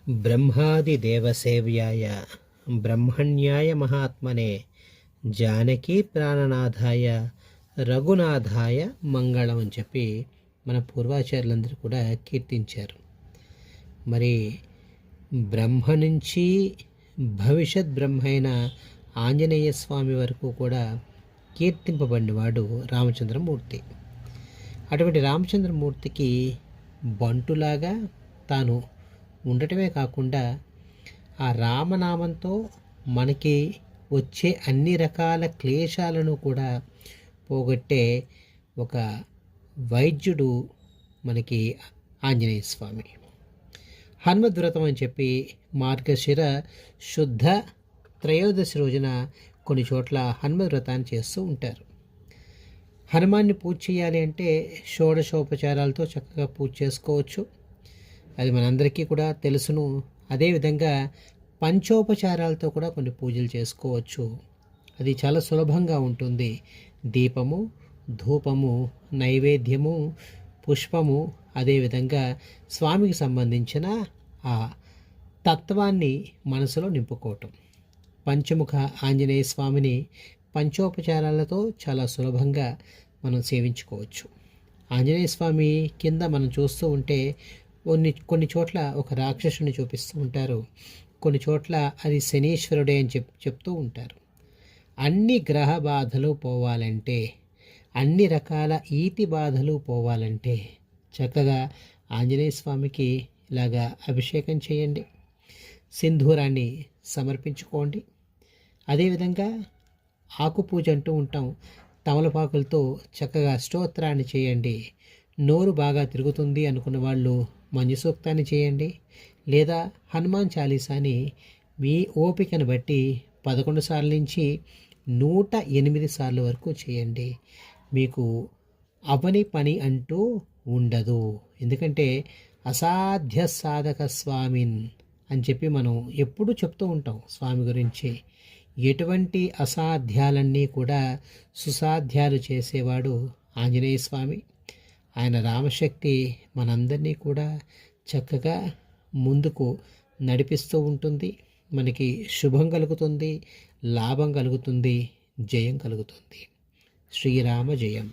బ్రహ్మాదిదేవసేవ్యాయ బ్రహ్మణ్యాయ మహాత్మనే జానకీ ప్రాణనాథాయ రఘునాథాయ మంగళం అని చెప్పి మన పూర్వాచార్యులందరూ కూడా కీర్తించారు. మరి బ్రహ్మ నుంచి భవిష్యత్ బ్రహ్మ అయిన ఆంజనేయ స్వామి వరకు కూడా కీర్తింపబడినవాడు రామచంద్రమూర్తి. అటువంటి రామచంద్రమూర్తికి బంటులాగా తాను ఉండటమే కాకుండా ఆ రామనామంతో మనకి వచ్చే అన్ని రకాల క్లేశాలను కూడా పోగొట్టే ఒక వైద్యుడు మనకి ఆంజనేయ స్వామి. హనుమద్వ్రతం అని చెప్పి మార్గశిర శుద్ధ త్రయోదశి రోజున కొన్ని చోట్ల హనుమద్వ్రతాన్ని చేస్తూ ఉంటారు. హనుమాన్ని పూజ చేయాలి అంటే షోడశోపచారాలతో చక్కగా పూజ చేసుకోవచ్చు. అది మనందరికీ కూడా తెలుసును. అదేవిధంగా పంచోపచారాలతో కూడా కొన్ని పూజలు చేసుకోవచ్చు. అది చాలా సులభంగా ఉంటుంది. దీపము, ధూపము, నైవేద్యము, పుష్పము, అదేవిధంగా స్వామికి సంబంధించిన ఆ తత్వాన్ని మనసులో నింపుకోవటం. పంచముఖ ఆంజనేయ స్వామిని పంచోపచారాలతో చాలా సులభంగా మనం సేవించుకోవచ్చు. ఆంజనేయ స్వామి కింద మనం చూస్తూ ఉంటే కొన్ని చోట్ల ఒక రాక్షసుని చూపిస్తూ ఉంటారు, కొన్ని చోట్ల అది శనీశ్వరుడే అని చెప్తూ ఉంటారు. అన్ని గ్రహ బాధలు పోవాలంటే, అన్ని రకాల ఈతి బాధలు పోవాలంటే చక్కగా ఆంజనేయ స్వామికి ఇలాగా అభిషేకం చేయండి, సింధూరాన్ని సమర్పించుకోండి. అదేవిధంగా ఆకు పూజ అంటూ ఉంటాం, తమలపాకులతో చక్కగా స్తోత్రాన్ని చేయండి. నోరు బాగా తిరుగుతుంది అనుకున్న వాళ్ళు మంజు సూక్తాన్ని చేయండి, లేదా హనుమాన్ చాలీసాని మీ ఓపికను బట్టి 11 సార్లు నుంచి 108 సార్లు వరకు చేయండి. మీకు అవని పని అంటూ ఉండదు. ఎందుకంటే అసాధ్య సాధక స్వామిన్ అని చెప్పి మనం ఎప్పుడూ చెప్తూ ఉంటాం స్వామి గురించి. ఎటువంటి అసాధ్యాలన్నీ కూడా సుసాధ్యాలు చేసేవాడు ఆంజనేయ స్వామి. ఆయన రామశక్తి మనందరినీ కూడా చక్కగా ముందుకు నడిపిస్తూ ఉంటుంది. మనకి శుభం కలుగుతుంది, లాభం కలుగుతుంది, జయం కలుగుతుంది. శ్రీరామ జయం.